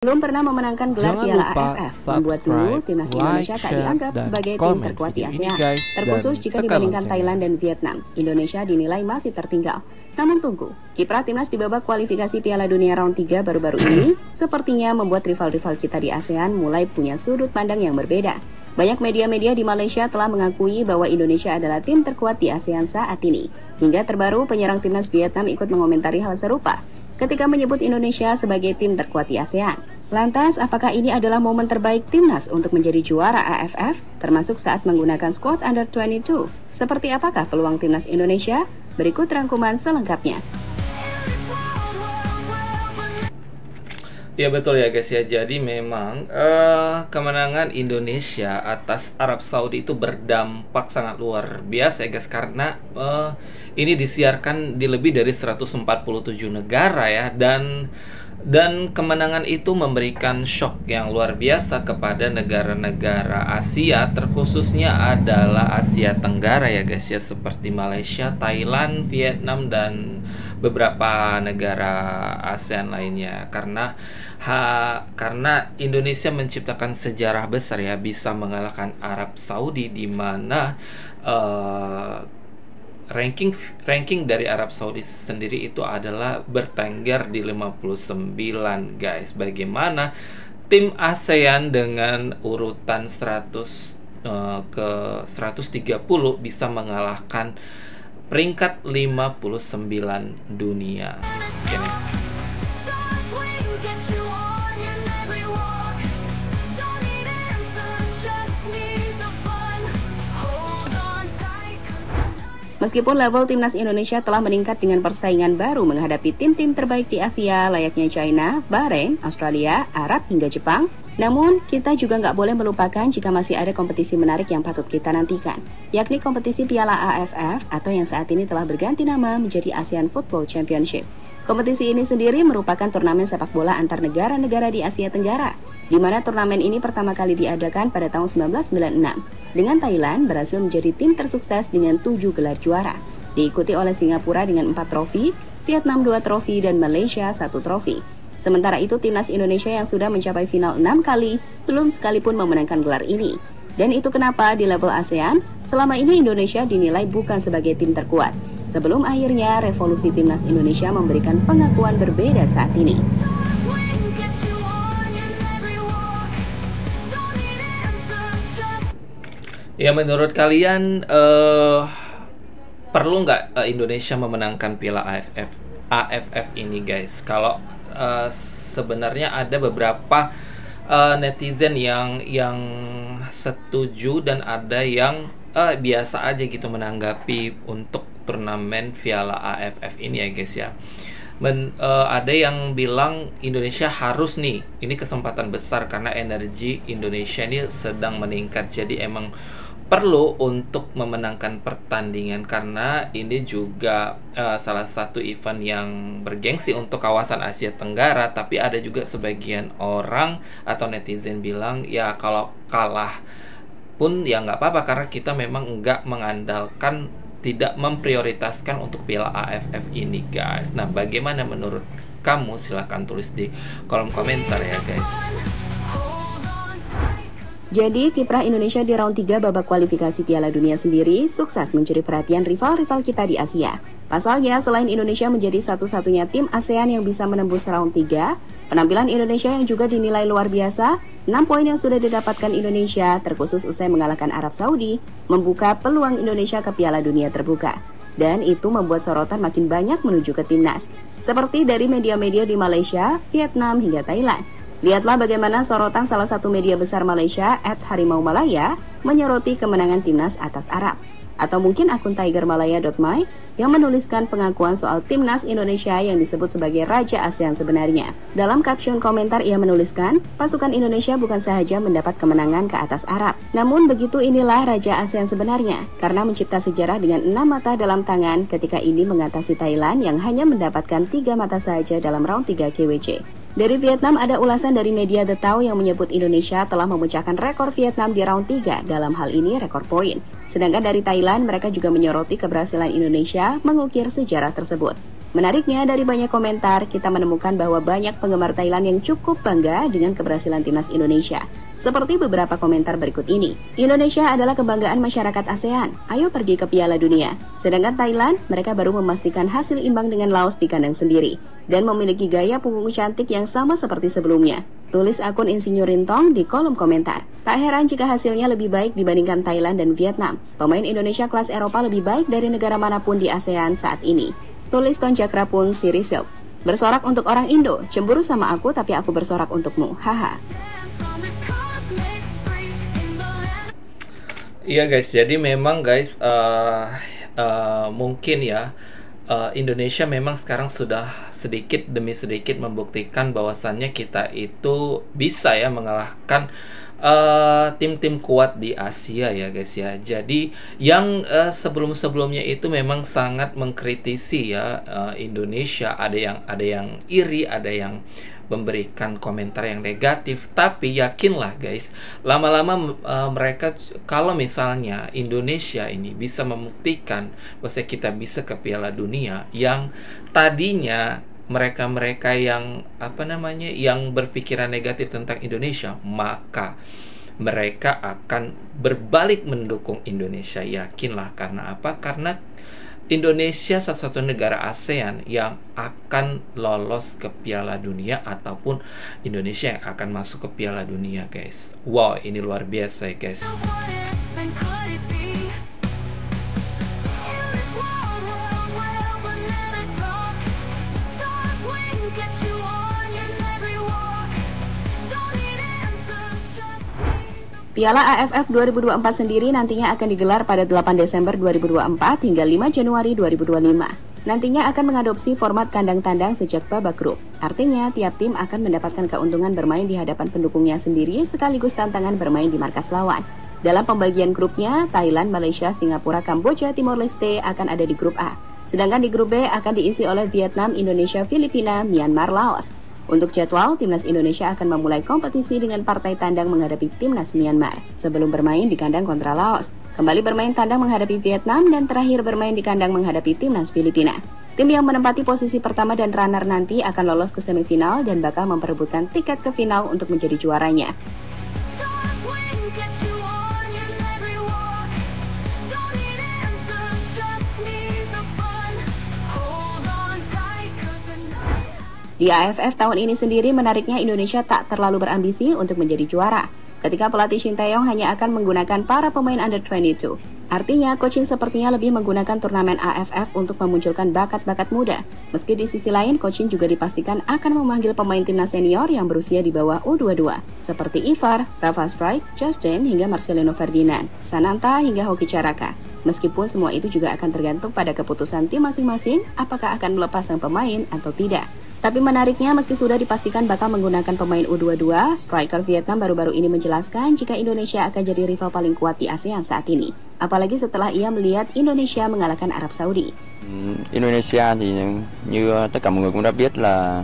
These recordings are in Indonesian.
Belum pernah memenangkan gelar Jangan Piala lupa AFF, membuat dulu timnas Indonesia tak dianggap sebagai tim terkuat di ASEAN. Terkhusus jika dibandingkan Thailand dan Vietnam, Indonesia dinilai masih tertinggal. Namun tunggu, kiprah timnas di babak kualifikasi Piala Dunia round 3 baru-baru ini sepertinya membuat rival-rival kita di ASEAN mulai punya sudut pandang yang berbeda. Banyak media-media di Malaysia telah mengakui bahwa Indonesia adalah tim terkuat di ASEAN saat ini. Hingga terbaru penyerang timnas Vietnam ikut mengomentari hal serupa ketika menyebut Indonesia sebagai tim terkuat di ASEAN. Lantas, apakah ini adalah momen terbaik timnas untuk menjadi juara AFF, termasuk saat menggunakan skuad Under 22? Seperti apakah peluang timnas Indonesia? Berikut rangkuman selengkapnya. Ya betul ya guys ya, jadi memang kemenangan Indonesia atas Arab Saudi itu berdampak sangat luar biasa ya guys, karena ini disiarkan di lebih dari 147 negara ya, dan kemenangan itu memberikan shock yang luar biasa kepada negara-negara Asia, terkhususnya adalah Asia Tenggara ya guys ya, seperti Malaysia, Thailand, Vietnam, dan beberapa negara ASEAN lainnya. Karena Indonesia menciptakan sejarah besar ya, bisa mengalahkan Arab Saudi, di mana ranking dari Arab Saudi sendiri itu adalah bertengger di 59 guys. Bagaimana tim ASEAN dengan urutan 100 ke 130 bisa mengalahkan peringkat 59 dunia. Meskipun level timnas Indonesia telah meningkat dengan persaingan baru menghadapi tim-tim terbaik di Asia layaknya China, Bahrain, Australia, Arab hingga Jepang, namun kita juga nggak boleh melupakan jika masih ada kompetisi menarik yang patut kita nantikan, yakni kompetisi Piala AFF atau yang saat ini telah berganti nama menjadi ASEAN Football Championship. Kompetisi ini sendiri merupakan turnamen sepak bola antar negara-negara di Asia Tenggara, di mana turnamen ini pertama kali diadakan pada tahun 1996, dengan Thailand berhasil menjadi tim tersukses dengan 7 gelar juara, diikuti oleh Singapura dengan 4 trofi, Vietnam 2 trofi, dan Malaysia 1 trofi. Sementara itu timnas Indonesia yang sudah mencapai final 6 kali, belum sekalipun memenangkan gelar ini. Dan itu kenapa di level ASEAN, selama ini Indonesia dinilai bukan sebagai tim terkuat, sebelum akhirnya revolusi timnas Indonesia memberikan pengakuan berbeda saat ini. Ya, menurut kalian perlu nggak Indonesia memenangkan Piala AFF ini guys? Kalau sebenarnya ada beberapa netizen yang setuju dan ada yang biasa aja gitu menanggapi untuk turnamen Piala AFF ini ya guys ya. Ada yang bilang Indonesia harus nih, ini kesempatan besar karena energi Indonesia ini sedang meningkat, jadi emang perlu untuk memenangkan pertandingan, karena ini juga salah satu event yang bergengsi untuk kawasan Asia Tenggara. Tapi ada juga sebagian orang atau netizen bilang ya kalau kalah pun ya nggak apa-apa, karena kita memang nggak mengandalkan, tidak memprioritaskan untuk Piala AFF ini guys. Nah, bagaimana menurut kamu? Silahkan tulis di kolom komentar ya guys. Jadi, kiprah Indonesia di round 3 babak kualifikasi Piala Dunia sendiri sukses mencuri perhatian rival-rival kita di Asia. Pasalnya, selain Indonesia menjadi satu-satunya tim ASEAN yang bisa menembus round 3, penampilan Indonesia yang juga dinilai luar biasa, 6 poin yang sudah didapatkan Indonesia, terkhusus usai mengalahkan Arab Saudi, membuka peluang Indonesia ke Piala Dunia terbuka. Dan itu membuat sorotan makin banyak menuju ke timnas, seperti dari media-media di Malaysia, Vietnam, hingga Thailand. Lihatlah bagaimana sorotan salah satu media besar Malaysia, @harimaumalaya, menyoroti kemenangan timnas atas Arab. Atau mungkin akun tigermalaya.my yang menuliskan pengakuan soal timnas Indonesia yang disebut sebagai Raja ASEAN sebenarnya. Dalam caption komentar ia menuliskan, pasukan Indonesia bukan sahaja mendapat kemenangan ke atas Arab, namun begitu inilah Raja ASEAN sebenarnya, karena mencipta sejarah dengan 6 mata dalam tangan ketika ini mengatasi Thailand yang hanya mendapatkan 3 mata saja dalam round 3 KWC. Dari Vietnam ada ulasan dari media The Tao yang menyebut Indonesia telah memecahkan rekor Vietnam di round 3, dalam hal ini rekor poin. Sedangkan dari Thailand mereka juga menyoroti keberhasilan Indonesia mengukir sejarah tersebut. Menariknya, dari banyak komentar, kita menemukan bahwa banyak penggemar Thailand yang cukup bangga dengan keberhasilan timnas Indonesia. Seperti beberapa komentar berikut ini. Indonesia adalah kebanggaan masyarakat ASEAN. Ayo pergi ke Piala Dunia. Sedangkan Thailand, mereka baru memastikan hasil imbang dengan Laos di kandang sendiri. Dan memiliki gaya punggung cantik yang sama seperti sebelumnya. Tulis akun Insinyur Rintong di kolom komentar. Tak heran jika hasilnya lebih baik dibandingkan Thailand dan Vietnam. Pemain Indonesia kelas Eropa lebih baik dari negara manapun di ASEAN saat ini. Tulis Konjakra pun Sirisil. Bersorak untuk orang Indo, cemburu sama aku tapi aku bersorak untukmu, haha. Iya guys, jadi memang guys mungkin ya Indonesia memang sekarang sudah sedikit demi sedikit membuktikan bahwasannya kita itu bisa ya mengalahkan tim-tim kuat di Asia ya guys ya. Jadi yang sebelum-sebelumnya itu memang sangat mengkritisi ya Indonesia, ada yang iri, ada yang memberikan komentar yang negatif. Tapi yakinlah guys, lama-lama mereka, kalau misalnya Indonesia ini bisa membuktikan bahwa kita bisa ke Piala Dunia, yang tadinya mereka-mereka yang yang berpikiran negatif tentang Indonesia, maka mereka akan berbalik mendukung Indonesia. Yakinlah, karena apa? Karena Indonesia satu-satu negara ASEAN yang akan lolos ke Piala Dunia, ataupun Indonesia yang akan masuk ke Piala Dunia guys. Wow, ini luar biasa ya guys. Piala AFF 2024 sendiri nantinya akan digelar pada 8 Desember 2024 hingga 5 Januari 2025. Nantinya akan mengadopsi format kandang tandang sejak babak grup. Artinya, tiap tim akan mendapatkan keuntungan bermain di hadapan pendukungnya sendiri sekaligus tantangan bermain di markas lawan. Dalam pembagian grupnya, Thailand, Malaysia, Singapura, Kamboja, Timor Leste akan ada di grup A. Sedangkan di grup B akan diisi oleh Vietnam, Indonesia, Filipina, Myanmar, Laos. Untuk jadwal, timnas Indonesia akan memulai kompetisi dengan partai tandang menghadapi timnas Myanmar sebelum bermain di kandang kontra Laos. Kembali bermain tandang menghadapi Vietnam dan terakhir bermain di kandang menghadapi timnas Filipina. Tim yang menempati posisi pertama dan runner nanti akan lolos ke semifinal dan bakal memperebutkan tiket ke final untuk menjadi juaranya. Di AFF tahun ini sendiri, menariknya Indonesia tak terlalu berambisi untuk menjadi juara. Ketika pelatih Shin Tae-yong hanya akan menggunakan para pemain under 22. Artinya, coaching sepertinya lebih menggunakan turnamen AFF untuk memunculkan bakat-bakat muda. Meski di sisi lain, coaching juga dipastikan akan memanggil pemain timnas senior yang berusia di bawah U22. Seperti Ivar, Rafa Strijk, Justin, hingga Marcelino Ferdinand, Sananta, hingga Hoki Caraka. Meskipun semua itu juga akan tergantung pada keputusan tim masing-masing, apakah akan melepas sang pemain atau tidak. Tapi menariknya, meski sudah dipastikan bakal menggunakan pemain U22, striker Vietnam baru-baru ini menjelaskan jika Indonesia akan jadi rival paling kuat di ASEAN saat ini. Apalagi setelah ia melihat Indonesia mengalahkan Arab Saudi. Indonesia thì như tất cả mọi người cũng đã biết là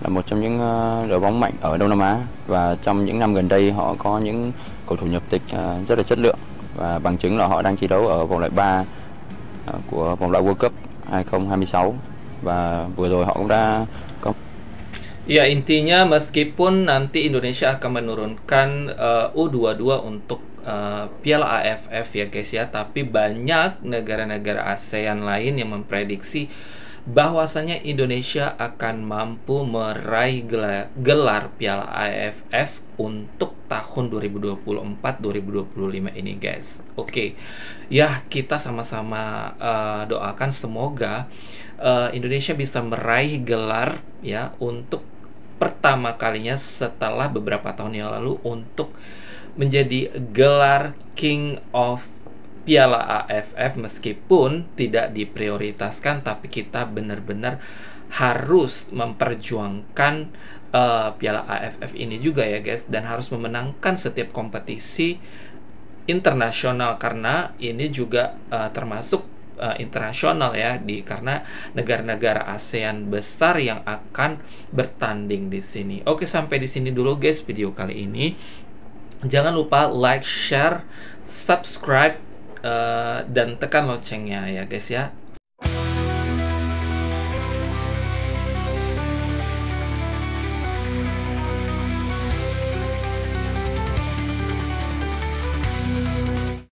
một trong những đội bóng mạnh ở Đông Nam Á, và trong những năm gần đây họ có những cầu thủ nhập tịch rất là chất lượng, và bằng chứng là họ đang thi đấu ở vòng loại 3 của vòng loại World Cup 2026, và vừa rồi họ cũng đã Ya, intinya meskipun nanti Indonesia akan menurunkan U22 untuk Piala AFF ya guys ya, tapi banyak negara-negara ASEAN lain yang memprediksi bahwasanya Indonesia akan mampu meraih gelar Piala AFF untuk tahun 2024-2025 ini guys. Oke. Ya, kita sama-sama doakan semoga Indonesia bisa meraih gelar ya untuk pertama kalinya setelah beberapa tahun yang lalu untuk menjadi gelar King of Piala AFF, meskipun tidak diprioritaskan, tapi kita benar-benar harus memperjuangkan Piala AFF ini juga ya guys, dan harus memenangkan setiap kompetisi internasional, karena ini juga termasuk internasional ya, karena negara-negara ASEAN besar yang akan bertanding di sini. Oke, sampai di sini dulu guys video kali ini. Jangan lupa like, share, subscribe, dan tekan loncengnya ya guys ya.